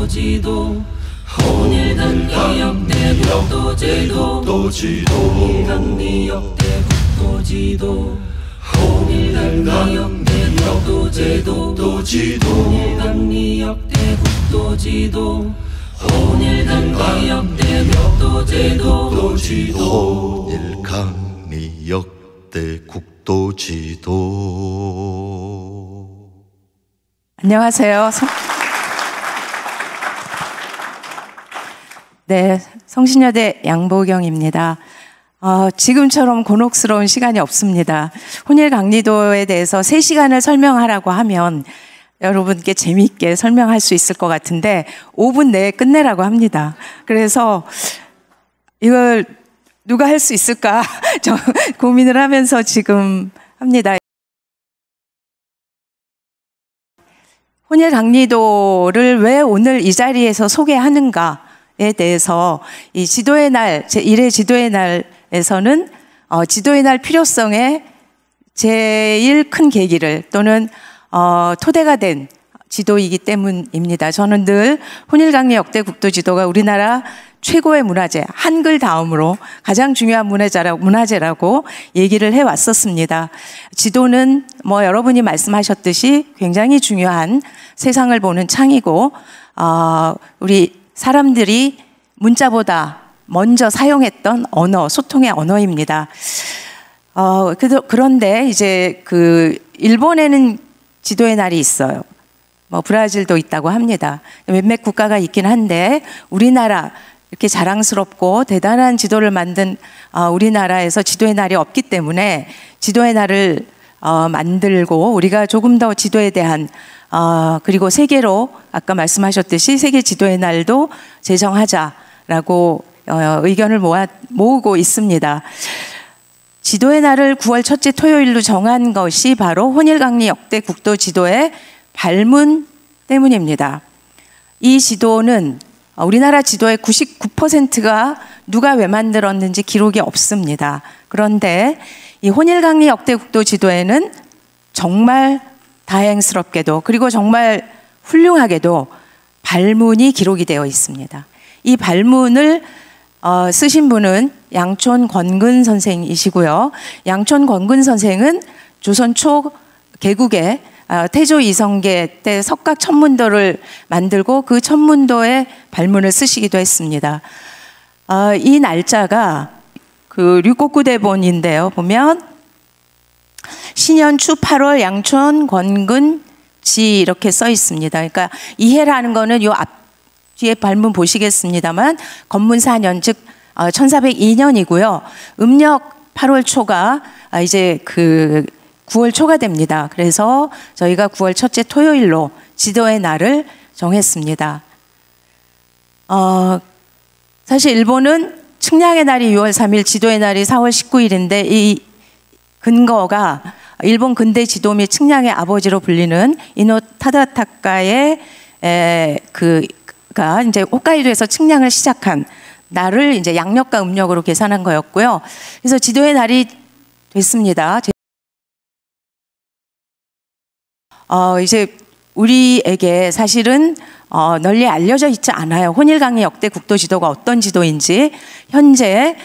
국도지도 홍일강리 역대 국도지도 홍일강리 역대 국도지도 홍일강리 역대 국도지도 홍일강리 역대 국도지도 홍일강리 역대 국도지도 홍일강리 역대 국도지도. 안녕하세요. 네, 성신여대 양보경입니다. 지금처럼 곤혹스러운 시간이 없습니다. 혼일강리도에 대해서 3시간을 설명하라고 하면 여러분께 재미있게 설명할 수 있을 것 같은데 5분 내에 끝내라고 합니다. 그래서 이걸 누가 할 수 있을까 저 고민을 하면서 지금 합니다. 혼일강리도를 왜 오늘 이 자리에서 소개하는가에 대해서 이 지도의 날, 제1회 지도의 날에서는 지도의 날 필요성에 제일 큰 계기를 또는 토대가 된 지도이기 때문입니다. 저는 늘 혼일강리 역대 국도지도가 우리나라 최고의 문화재, 한글 다음으로 가장 중요한 문화재라고 얘기를 해왔었습니다. 지도는 뭐 여러분이 말씀하셨듯이 굉장히 중요한 세상을 보는 창이고 우리 사람들이 문자보다 먼저 사용했던 언어, 소통의 언어입니다. 그런데 이제 일본에는 지도의 날이 있어요. 뭐 브라질도 있다고 합니다. 몇몇 국가가 있긴 한데 우리나라 이렇게 자랑스럽고 대단한 지도를 만든 우리나라에서 지도의 날이 없기 때문에 지도의 날을 만들고 우리가 조금 더 지도에 대한 그리고 세계로 아까 말씀하셨듯이 세계 지도의 날도 제정하자라고 의견을 모으고 있습니다. 지도의 날을 9월 첫째 토요일로 정한 것이 바로 혼일강리 역대 국도 지도의 발문 때문입니다. 이 지도는 우리나라 지도의 99%가 누가 왜 만들었는지 기록이 없습니다. 그런데 이 혼일강리 역대 국도 지도에는 정말 다행스럽게도 그리고 정말 훌륭하게도 발문이 기록이 되어 있습니다. 이 발문을 쓰신 분은 양촌 권근 선생이시고요. 양촌 권근 선생은 조선 초 개국에 태조 이성계 때 석각 천문도를 만들고 그 천문도의 발문을 쓰시기도 했습니다. 이 날짜가 류곡구 대본인데요. 보면 신현추 8월 양촌 권근 지 이렇게 써 있습니다. 그러니까 이해라는 거는 요 앞 뒤에 발문 보시겠습니다만 건문 4년 즉 1402년이고요. 음력 8월 초가 이제 9월 초가 됩니다. 그래서 저희가 9월 첫째 토요일로 지도의 날을 정했습니다. 사실 일본은 측량의 날이 6월 3일, 지도의 날이 4월 19일인데 이 근거가 일본 근대 지도 및 측량의 아버지로 불리는 이노 타다타카의 가 이제 홋카이도에서 측량을 시작한 날을 이제 양력과 음력으로 계산한 거였고요. 그래서 지도의 날이 됐습니다. 이제 우리에게 사실은 널리 알려져 있지 않아요. 혼일강리 역대 국도 지도가 어떤 지도인지 현재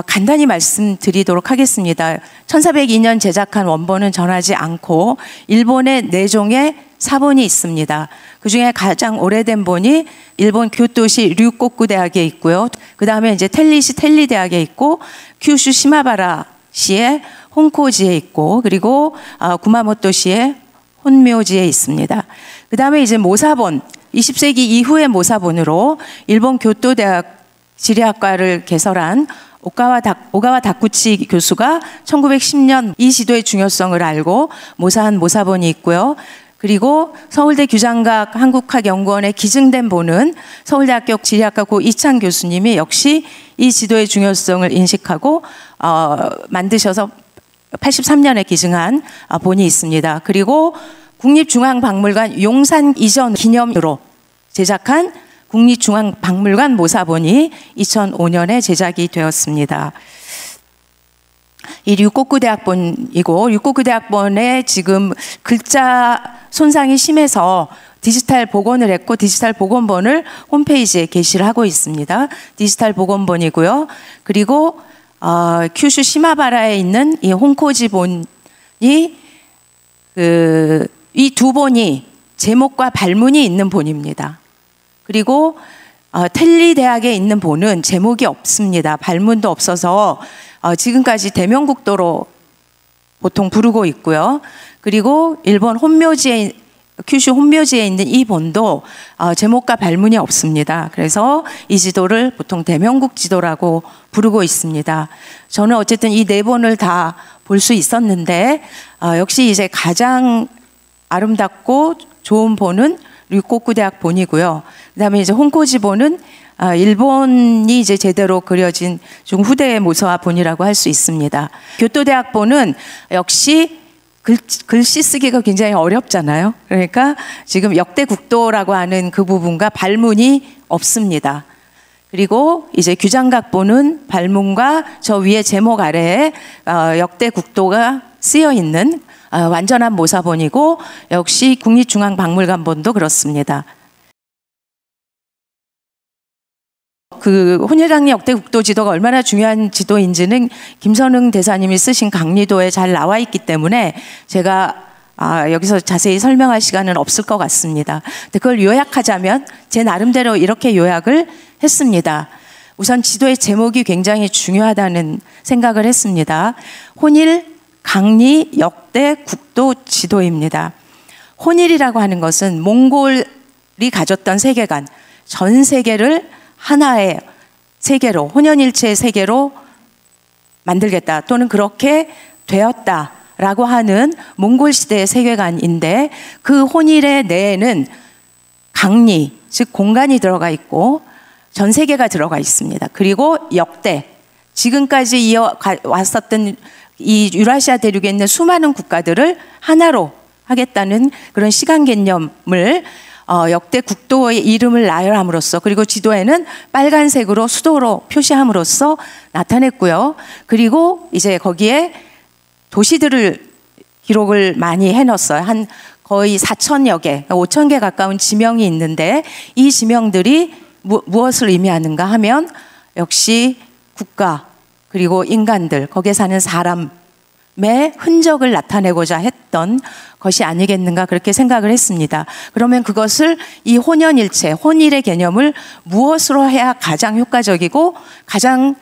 간단히 말씀드리도록 하겠습니다. 1402년 제작한 원본은 전하지 않고 일본의 4종의 사본이 있습니다. 그중에 가장 오래된 본이 일본 교토시 류곡구 대학에 있고요. 그 다음에 이제 텔리시 텔리 대학에 있고 큐슈 시마바라시의 홍코지에 있고 그리고 구마모토시의 혼묘지에 있습니다. 그 다음에 이제 모사본 20세기 이후의 모사본으로 일본 교토대학 지리학과를 개설한 오가와 다쿠치 교수가 1910년 이 지도의 중요성을 알고 모사한 모사본이 있고요. 그리고 서울대 규장각 한국학연구원에 기증된 본은 서울대학교 지리학과 고 이창 교수님이 역시 이 지도의 중요성을 인식하고 만드셔서 83년에 기증한 본이 있습니다. 그리고 국립중앙박물관 용산 이전 기념으로 제작한 국립중앙박물관 모사본이 2005년에 제작이 되었습니다. 이 류곡구 대학본이고 류곡구 대학본에 지금 글자 손상이 심해서 디지털 복원을 했고 디지털 복원본을 홈페이지에 게시를 하고 있습니다. 디지털 복원본이고요. 그리고 큐슈 시마바라에 있는 이 홍코지 본이 이 두 본이 제목과 발문이 있는 본입니다. 그리고 텔리 대학에 있는 본은 제목이 없습니다. 발문도 없어서 지금까지 대명국도로 보통 부르고 있고요. 그리고 일본 혼묘지에 큐슈 혼묘지에 있는 이 본도 제목과 발문이 없습니다. 그래서 이 지도를 보통 대명국 지도라고 부르고 있습니다. 저는 어쨌든 이 네 본을 다 볼 수 있었는데 역시 이제 가장 아름답고 좋은 본은 류코쿠 대학 본이고요. 그다음에 이제 홍코지 본은 일본이 이제 제대로 그려진 좀 후대의 모서화 본이라고 할 수 있습니다. 교토 대학 본은 역시 글씨 쓰기가 굉장히 어렵잖아요. 그러니까 지금 역대 국도라고 하는 그 부분과 발문이 없습니다. 그리고 이제 규장각 본은 발문과 저 위에 제목 아래에 역대 국도가 쓰여 있는 완전한 모사본이고 역시 국립중앙박물관본도 그렇습니다. 그 혼일강리 역대 국도 지도가 얼마나 중요한 지도인지는 김선흥 대사님이 쓰신 강리도에 잘 나와 있기 때문에 제가 여기서 자세히 설명할 시간은 없을 것 같습니다. 근데 그걸 요약하자면 제 나름대로 이렇게 요약을 했습니다. 우선 지도의 제목이 굉장히 중요하다는 생각을 했습니다. 혼일 강리 역대 국도 지도입니다. 혼일이라고 하는 것은 몽골이 가졌던 세계관, 전 세계를 하나의 세계로, 혼연일체의 세계로 만들겠다 또는 그렇게 되었다라고 하는 몽골 시대의 세계관인데 그 혼일의 내에는 강리, 즉 공간이 들어가 있고 전 세계가 들어가 있습니다. 그리고 역대, 지금까지 이어왔었던 이 유라시아 대륙에 있는 수많은 국가들을 하나로 하겠다는 그런 시간 개념을 역대 국도의 이름을 나열함으로써 그리고 지도에는 빨간색으로 수도로 표시함으로써 나타냈고요. 그리고 이제 거기에 도시들을 기록을 많이 해놨어요. 한 거의 4,000여 개, 5,000개 가까운 지명이 있는데 이 지명들이 무엇을 의미하는가 하면 역시 국가 그리고 인간들, 거기에 사는 사람의 흔적을 나타내고자 했던 것이 아니겠는가 그렇게 생각을 했습니다. 그러면 그것을 이 혼연일체, 혼일의 개념을 무엇으로 해야 가장 효과적이고 가장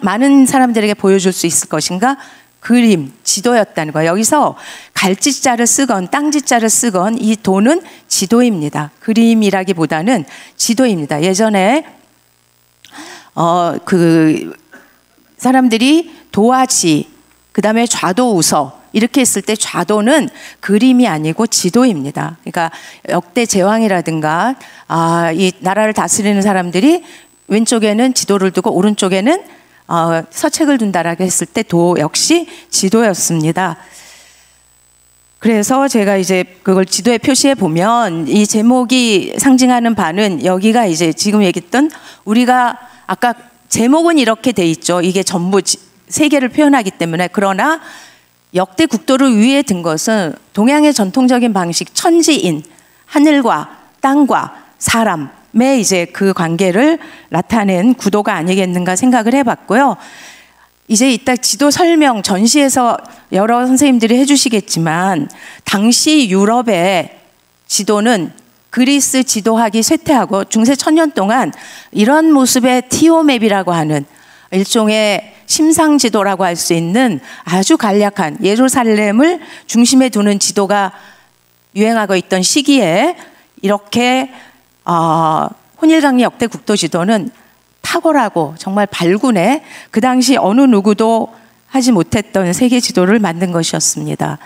많은 사람들에게 보여줄 수 있을 것인가? 그림, 지도였다는 거예요. 여기서 갈지자를 쓰건 땅지자를 쓰건 이 도는 지도입니다. 그림이라기보다는 지도입니다. 예전에 그 사람들이 도화지, 그 다음에 좌도우서 이렇게 했을 때 좌도는 그림이 아니고 지도입니다. 그러니까 역대 제왕이라든가 이 나라를 다스리는 사람들이 왼쪽에는 지도를 두고 오른쪽에는 서책을 둔다라고 했을 때 도 역시 지도였습니다. 그래서 제가 이제 그걸 지도에 표시해 보면 이 제목이 상징하는 바는 여기가 이제 지금 얘기했던 우리가 아까 제목은 이렇게 돼 있죠. 이게 전부 세계를 표현하기 때문에. 그러나 역대 국도를 위에 든 것은 동양의 전통적인 방식 천지인, 하늘과 땅과 사람의 이제 그 관계를 나타낸 구도가 아니겠는가 생각을 해봤고요. 이제 이따 지도 설명 전시에서 여러 선생님들이 해주시겠지만 당시 유럽의 지도는 그리스 지도학이 쇠퇴하고 중세 1000년 동안 이런 모습의 티오맵이라고 하는 일종의 심상지도라고 할 수 있는 아주 간략한 예루살렘을 중심에 두는 지도가 유행하고 있던 시기에 이렇게 혼일강리 역대 국도 지도는 탁월하고 정말 발군에 그 당시 어느 누구도 하지 못했던 세계 지도를 만든 것이었습니다.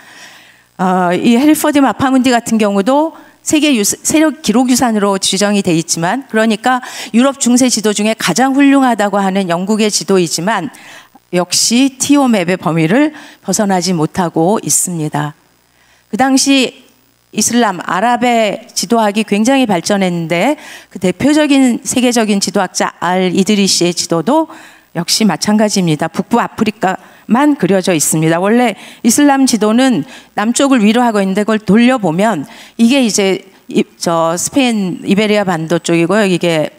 이 헬퍼드 마파문디 같은 경우도 세계 세력 기록유산으로 지정이 돼 있지만 그러니까 유럽 중세 지도 중에 가장 훌륭하다고 하는 영국의 지도이지만 역시 티오맵의 범위를 벗어나지 못하고 있습니다. 그 당시 이슬람, 아랍의 지도학이 굉장히 발전했는데 그 대표적인 세계적인 지도학자 알 이드리시의 지도도 역시 마찬가지입니다. 북부 아프리카만 만 그려져 있습니다. 원래 이슬람 지도는 남쪽을 위로 하고 있는데 그걸 돌려보면 이게 이제 저 스페인 이베리아 반도 쪽이고요. 이게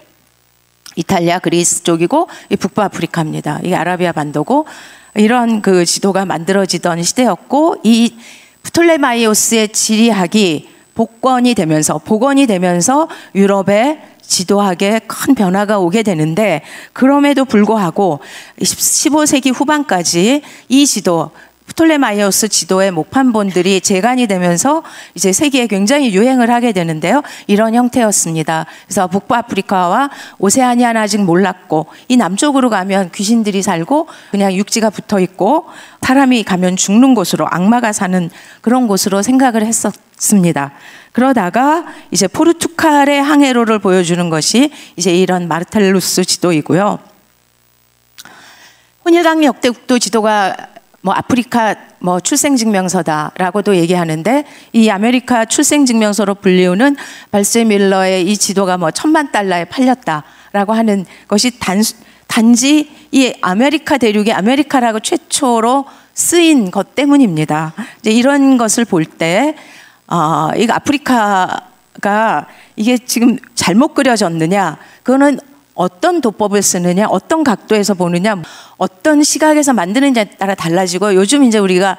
이탈리아, 그리스 쪽이고 이 북부아프리카입니다. 이게 아라비아 반도고 이런 그 지도가 만들어지던 시대였고 이 프톨레마이오스의 지리학이 복원이 되면서 유럽에 지도학에 큰 변화가 오게 되는데 그럼에도 불구하고 15세기 후반까지 이 지도 프톨레마이오스 지도의 목판본들이 재간이 되면서 이제 세계에 굉장히 유행을 하게 되는데요. 이런 형태였습니다. 그래서 북부아프리카와 오세아니아는 아직 몰랐고 이 남쪽으로 가면 귀신들이 살고 그냥 육지가 붙어 있고 사람이 가면 죽는 곳으로 악마가 사는 그런 곳으로 생각을 했었습니다. 그러다가 이제 포르투갈의 항해로를 보여주는 것이 이제 이런 마르텔루스 지도이고요. 혼일강리 역대국도 지도가 뭐 아프리카 뭐 출생증명서다라고도 얘기하는데 이 아메리카 출생증명서로 불리우는 발세밀러의 이 지도가 뭐 $10,000에 팔렸다라고 하는 것이 단지 이 아메리카 대륙이 아메리카라고 최초로 쓰인 것 때문입니다. 이제 이런 것을 볼 때 이거 아프리카가 이게 지금 잘못 그려졌느냐, 그거는 어떤 도법을 쓰느냐, 어떤 각도에서 보느냐, 어떤 시각에서 만드느냐에 따라 달라지고 요즘 이제 우리가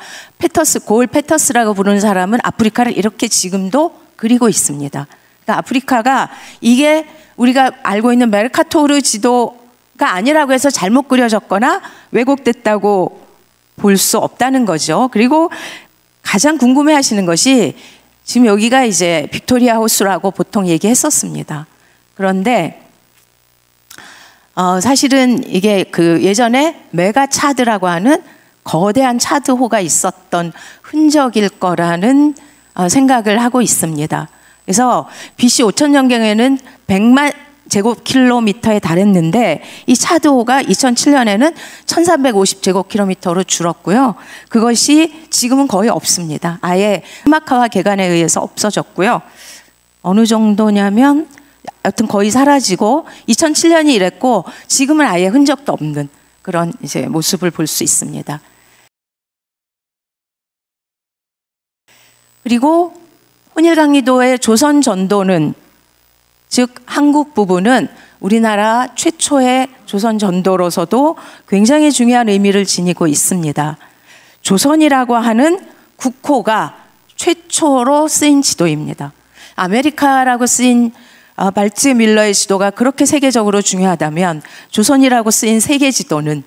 고을 페터스라고 부르는 사람은 아프리카를 이렇게 지금도 그리고 있습니다. 그러니까 아프리카가 이게 우리가 알고 있는 메르카토르 지도가 아니라고 해서 잘못 그려졌거나 왜곡됐다고 볼 수 없다는 거죠. 그리고 가장 궁금해 하시는 것이 지금 여기가 이제 빅토리아 호수라고 보통 얘기했었습니다. 그런데 사실은 이게 그 예전에 메가 차드라고 하는 거대한 차드호가 있었던 흔적일 거라는 생각을 하고 있습니다. 그래서 BC 5000년경에는 100만 제곱킬로미터에 달했는데 이 차드호가 2007년에는 1350제곱킬로미터로 줄었고요. 그것이 지금은 거의 없습니다. 아예 흑막화와 개간에 의해서 없어졌고요. 어느 정도냐면 여튼 거의 사라지고 2007년이 이랬고 지금은 아예 흔적도 없는 그런 이제 모습을 볼 수 있습니다. 그리고 혼일강리도의 조선 전도는 즉 한국 부분은 우리나라 최초의 조선 전도로서도 굉장히 중요한 의미를 지니고 있습니다. 조선이라고 하는 국호가 최초로 쓰인 지도입니다. 아메리카라고 쓰인 발츠밀러의 지도가 그렇게 세계적으로 중요하다면 조선이라고 쓰인 세계 지도는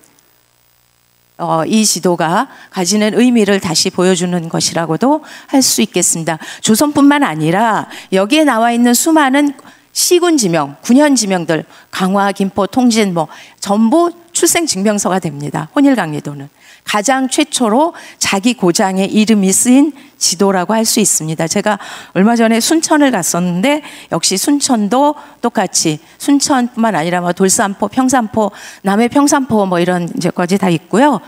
이 지도가 가지는 의미를 다시 보여주는 것이라고도 할 수 있겠습니다. 조선뿐만 아니라 여기에 나와 있는 수많은 시군 지명, 군현 지명들, 강화, 김포, 통진 뭐 전부 출생 증명서가 됩니다. 혼일강리도는 가장 최초로 자기 고장의 이름이 쓰인 지도라고 할 수 있습니다. 제가 얼마 전에 순천을 갔었는데 역시 순천도 똑같이 순천뿐만 아니라 뭐 돌산포, 평산포, 남해 평산포 뭐 이런 이제까지 다 있고요.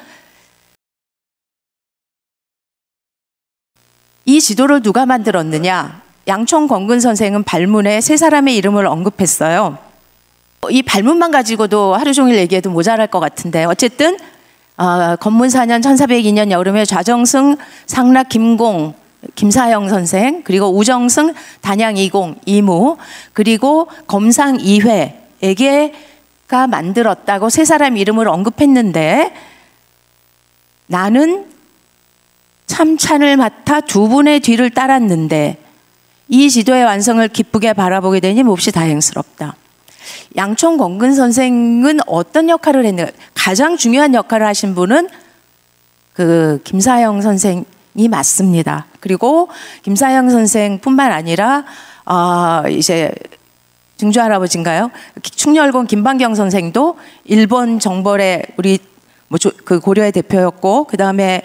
이 지도를 누가 만들었느냐? 양촌 권근 선생은 발문에 세 사람의 이름을 언급했어요. 이 발문만 가지고도 하루 종일 얘기해도 모자랄 것 같은데 어쨌든 건문 4년 1402년 여름에 좌정승 상락 김공 김사영 선생, 그리고 우정승 단양 이공 이무, 그리고 검상 이회에게가 만들었다고 세 사람 이름을 언급했는데 나는 참찬을 맡아 두 분의 뒤를 따랐는데 이 지도의 완성을 기쁘게 바라보게 되니 몹시 다행스럽다. 양촌 권근 선생은 어떤 역할을 했는가? 가장 중요한 역할을 하신 분은 그 김사영 선생이 맞습니다. 그리고 김사영 선생뿐만 아니라 이제 증조 할아버지인가요? 충렬공 김반경 선생도 일본 정벌의 우리 그 고려의 대표였고, 그 다음에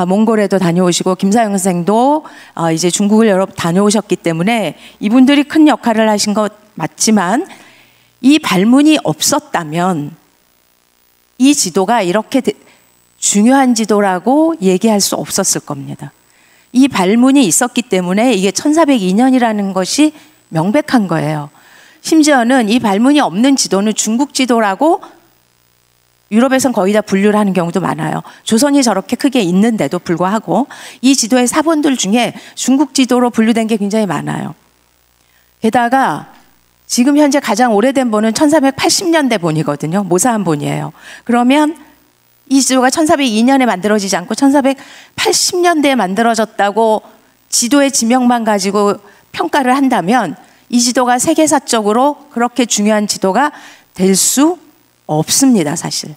몽골에도 다녀오시고, 김사영 선생도 이제 중국을 여러 다녀오셨기 때문에 이분들이 큰 역할을 하신 것 맞지만 이 발문이 없었다면 이 지도가 이렇게 중요한 지도라고 얘기할 수 없었을 겁니다. 이 발문이 있었기 때문에 이게 1402년이라는 것이 명백한 거예요. 심지어는 이 발문이 없는 지도는 중국 지도라고 유럽에선 거의 다 분류를 하는 경우도 많아요. 조선이 저렇게 크게 있는데도 불구하고 이 지도의 사본들 중에 중국 지도로 분류된 게 굉장히 많아요. 게다가 지금 현재 가장 오래된 본은 1480년대 본이거든요. 모사한 본이에요. 그러면 이 지도가 1402년에 만들어지지 않고 1480년대에 만들어졌다고 지도의 지명만 가지고 평가를 한다면 이 지도가 세계사적으로 그렇게 중요한 지도가 될 수 없습니다, 사실.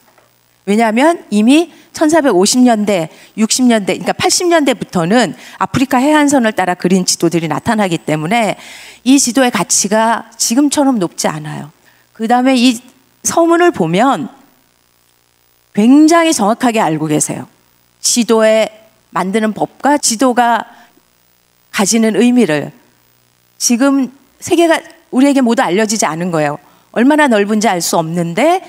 왜냐하면 이미 1450년대, 60년대, 그러니까 80년대부터는 아프리카 해안선을 따라 그린 지도들이 나타나기 때문에 이 지도의 가치가 지금처럼 높지 않아요. 그 다음에 이 서문을 보면 굉장히 정확하게 알고 계세요. 지도에 만드는 법과 지도가 가지는 의미를. 지금 세계가 우리에게 모두 알려지지 않은 거예요. 얼마나 넓은지 알 수 없는데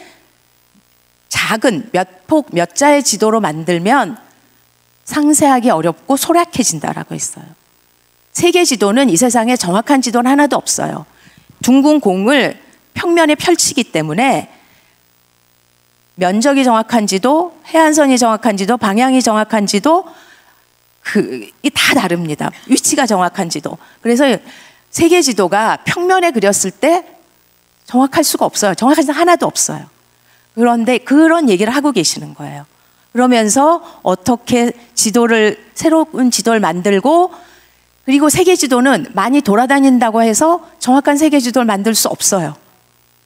작은 몇 폭 몇 자의 지도로 만들면 상세하기 어렵고 소략해진다라고 했어요. 세계 지도는 이 세상에 정확한 지도는 하나도 없어요. 둥근 공을 평면에 펼치기 때문에 면적이 정확한 지도, 해안선이 정확한 지도, 방향이 정확한 지도, 이 다 다릅니다. 위치가 정확한 지도. 그래서 세계 지도가 평면에 그렸을 때 정확할 수가 없어요. 정확한 지도 하나도 없어요. 그런데 그런 얘기를 하고 계시는 거예요. 그러면서 어떻게 새로운 지도를 만들고, 그리고 세계 지도는 많이 돌아다닌다고 해서 정확한 세계 지도를 만들 수 없어요.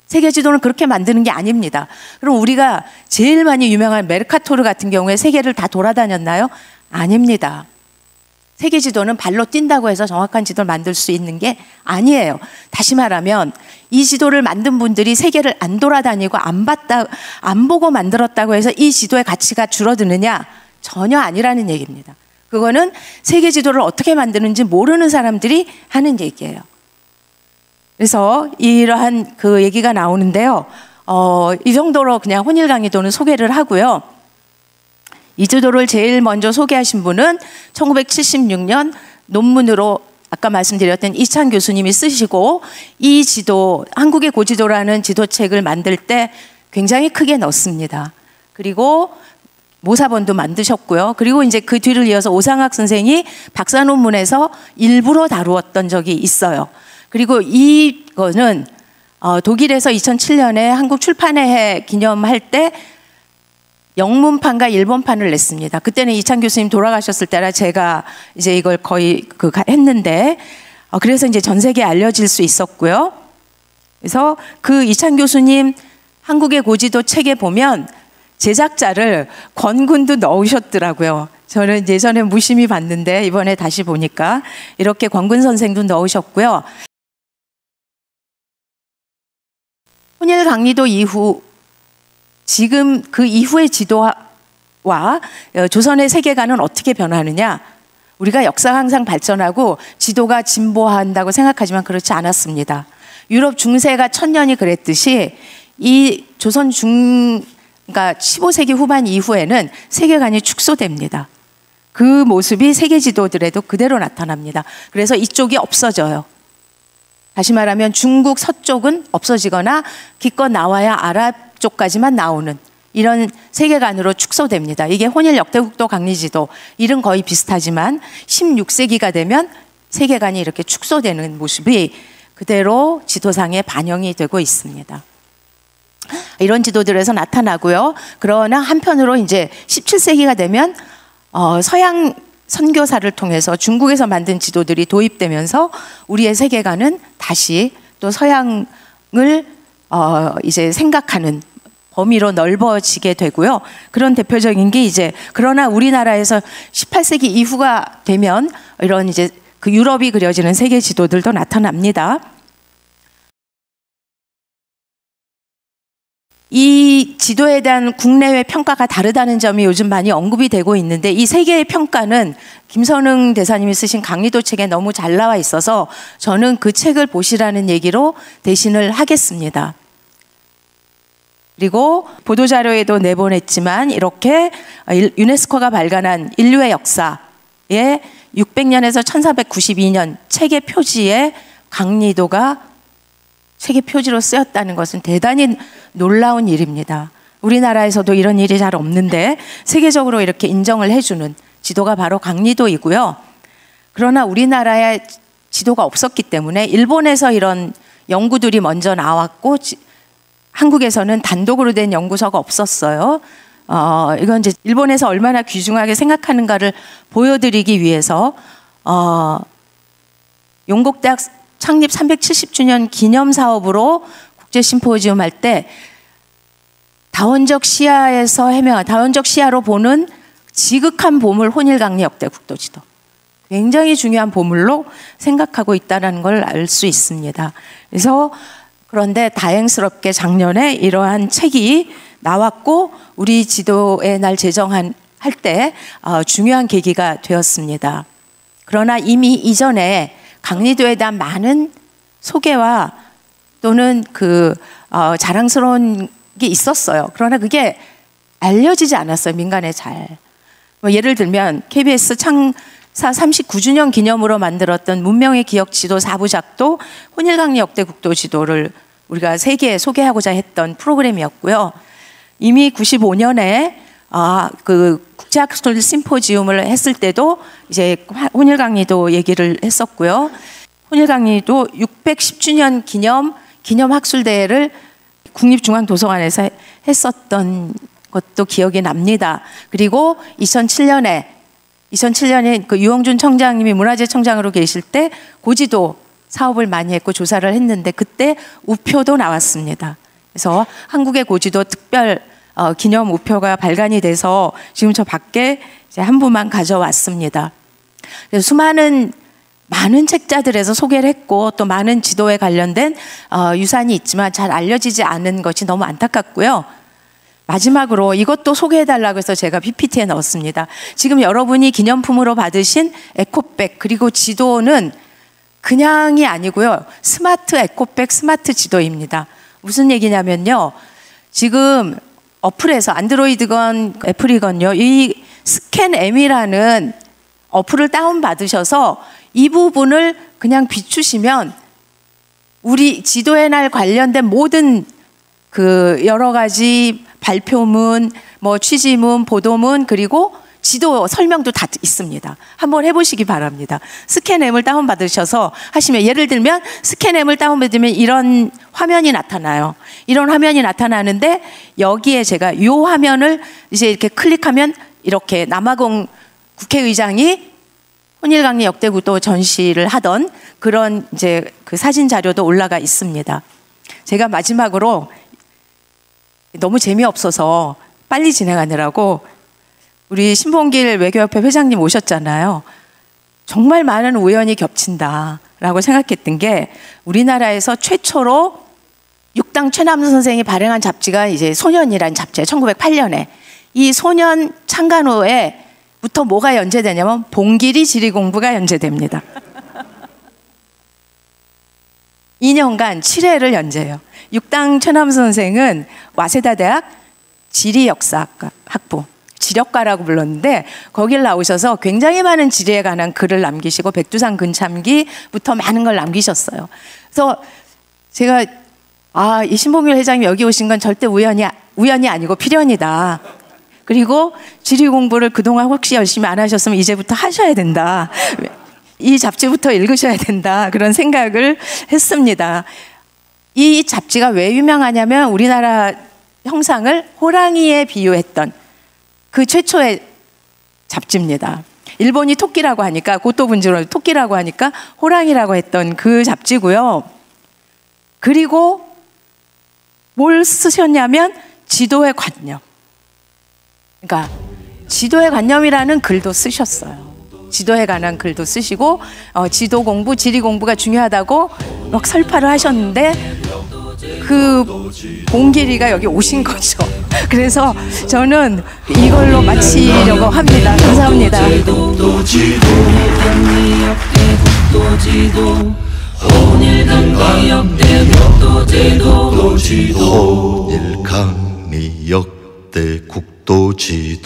세계 지도는 그렇게 만드는 게 아닙니다. 그럼 우리가 제일 많이 유명한 메르카토르 같은 경우에 세계를 다 돌아다녔나요? 아닙니다. 세계 지도는 발로 뛴다고 해서 정확한 지도를 만들 수 있는 게 아니에요. 다시 말하면 이 지도를 만든 분들이 세계를 안 돌아다니고 안 보고 만들었다고 해서 이 지도의 가치가 줄어드느냐? 전혀 아니라는 얘기입니다. 그거는 세계 지도를 어떻게 만드는지 모르는 사람들이 하는 얘기예요. 그래서 이러한 그 얘기가 나오는데요. 이 정도로 그냥 혼일강의도는 소개를 하고요. 이 지도를 제일 먼저 소개하신 분은 1976년 논문으로 아까 말씀드렸던 이찬 교수님이 쓰시고, 이 지도, 한국의 고지도라는 지도책을 만들 때 굉장히 크게 넣습니다. 그리고 모사본도 만드셨고요. 그리고 이제 그 뒤를 이어서 오상학 선생이 박사 논문에서 일부러 다루었던 적이 있어요. 그리고 이거는 독일에서 2007년에 한국 출판회 기념할 때 영문판과 일본판을 냈습니다. 그때는 이찬 교수님 돌아가셨을 때라 제가 이제 이걸 거의 했는데, 그래서 이제 전 세계에 알려질 수 있었고요. 그래서 그 이찬 교수님 한국의 고지도 책에 보면 제작자를 권군도 넣으셨더라고요. 저는 예전에 무심히 봤는데 이번에 다시 보니까 이렇게 권군 선생도 넣으셨고요. 혼일강리도 이후, 지금 그 이후의 지도와 조선의 세계관은 어떻게 변하느냐? 우리가 역사가 항상 발전하고 지도가 진보한다고 생각하지만 그렇지 않았습니다. 유럽 중세가 1000년이 그랬듯이 이 조선 그러니까 15세기 후반 이후에는 세계관이 축소됩니다. 그 모습이 세계 지도들에도 그대로 나타납니다. 그래서 이쪽이 없어져요. 다시 말하면 중국 서쪽은 없어지거나 기껏 나와야 아랍 쪽까지만 나오는 이런 세계관으로 축소됩니다. 이게 혼일 역대국도 강리지도, 일은 거의 비슷하지만 16세기가 되면 세계관이 이렇게 축소되는 모습이 그대로 지도상에 반영이 되고 있습니다. 이런 지도들에서 나타나고요. 그러나 한편으로 이제 17세기가 되면 서양 선교사를 통해서 중국에서 만든 지도들이 도입되면서 우리의 세계관은 다시 또 서양을 이제 생각하는 범위로 넓어지게 되고요. 그런 대표적인 게 이제, 그러나 우리나라에서 18세기 이후가 되면 이런 이제 그 유럽이 그려지는 세계 지도들도 나타납니다. 이 지도에 대한 국내외 평가가 다르다는 점이 요즘 많이 언급이 되고 있는데, 이 세계의 평가는 김선흥 대사님이 쓰신 강리도 책에 너무 잘 나와 있어서 저는 그 책을 보시라는 얘기로 대신을 하겠습니다. 그리고 보도자료에도 내보냈지만 이렇게 유네스코가 발간한 인류의 역사에 600년에서 1492년 책의 표지에 강리도가 책의 표지로 쓰였다는 것은 대단히 놀라운 일입니다. 우리나라에서도 이런 일이 잘 없는데 세계적으로 이렇게 인정을 해주는 지도가 바로 강리도이고요. 그러나 우리나라에 지도가 없었기 때문에 일본에서 이런 연구들이 먼저 나왔고 한국에서는 단독으로 된 연구소가 없었어요. 이건 이제 일본에서 얼마나 귀중하게 생각하는가를 보여드리기 위해서 용국대학 창립 370주년 기념 사업으로 국제 심포지움 할 때 다원적 시야에서 해명한 다원적 시야로 보는 지극한 보물 혼일강리 역대 국도지도. 굉장히 중요한 보물로 생각하고 있다는 걸 알 수 있습니다. 그래서 그런데 다행스럽게 작년에 이러한 책이 나왔고 우리 지도의 날 제정할 때 중요한 계기가 되었습니다. 그러나 이미 이전에 강리도에 대한 많은 소개와 또는 자랑스러운 게 있었어요. 그러나 그게 알려지지 않았어요. 민간에 잘. 예를 들면 KBS 창사 39주년 기념으로 만들었던 문명의 기억 지도 4부작도 혼일강리 역대 국도 지도를 우리가 세계에 소개하고자 했던 프로그램이었고요. 이미 95년에 그 국제학술 심포지움을 했을 때도 이제 혼일강리도 얘기를 했었고요. 혼일강리도 610주년 기념 학술대회를 국립중앙도서관에서 했었던 것도 기억이 납니다. 그리고 2007년에 그 유영준 청장님이 문화재 청장으로 계실 때 고지도 사업을 많이 했고 조사를 했는데 그때 우표도 나왔습니다. 그래서 한국의 고지도 특별 기념 우표가 발간이 돼서 지금 저 밖에 이제 한 부만 가져왔습니다. 그래서 많은 책자들에서 소개를 했고 또 많은 지도에 관련된 유산이 있지만 잘 알려지지 않은 것이 너무 안타깝고요. 마지막으로 이것도 소개해달라고 해서 제가 PPT에 넣었습니다. 지금 여러분이 기념품으로 받으신 에코백 그리고 지도는 그냥이 아니고요. 스마트 에코백, 스마트 지도입니다. 무슨 얘기냐면요. 지금 어플에서 안드로이드건 애플이건요. 이 스캔M이라는 어플을 다운받으셔서 이 부분을 그냥 비추시면 우리 지도의 날 관련된 모든 그 여러 가지 발표문, 취지문, 보도문 그리고 지도 설명도 다 있습니다. 한번 해보시기 바랍니다. 스캔M을 다운받으셔서 하시면 예를 들면 스캔M을 다운받으면 이런 화면이 나타나요. 이런 화면이 나타나는데 여기에 제가 이 화면을 이제 이렇게 클릭하면 이렇게 남아공 국회의장이 혼일강리 역대국도 전시를 하던 그런 이제 그 사진 자료도 올라가 있습니다. 제가 마지막으로 너무 재미없어서 빨리 진행하느라고 우리 신봉길 외교협회 회장님 오셨잖아요. 정말 많은 우연이 겹친다라고 생각했던 게 우리나라에서 최초로 육당 최남선 선생이 발행한 잡지가 이제 소년이라는 잡지예요. 1908년에. 이 소년 창간호에부터 뭐가 연재되냐면 봉길이 지리공부가 연재됩니다. 2년간 7회를 연재해요. 육당 최남선 선생은 와세다 대학 지리역사학과 학부. 지력가라고 불렀는데 거길 나오셔서 굉장히 많은 지리에 관한 글을 남기시고 백두산 근참기부터 많은 걸 남기셨어요. 그래서 제가 이 신봉길 회장님 여기 오신 건 절대 우연이 아니고 필연이다. 그리고 지리 공부를 그동안 혹시 열심히 안 하셨으면 이제부터 하셔야 된다. 이 잡지부터 읽으셔야 된다. 그런 생각을 했습니다. 이 잡지가 왜 유명하냐면 우리나라 형상을 호랑이에 비유했던 그 최초의 잡지입니다. 일본이 토끼라고 하니까 고토분지로 토끼라고 하니까 호랑이라고 했던 그 잡지고요. 그리고 뭘 쓰셨냐면 지도의 관념. 그러니까 지도의 관념이라는 글도 쓰셨어요. 지도에 관한 글도 쓰시고 지도 공부, 지리 공부가 중요하다고 막 설파를 하셨는데 그 봉길이가 여기 오신 거죠. 그래서 저는 이걸로 마치려고 합니다. 감사합니다. 혼일강리 역대 국도지도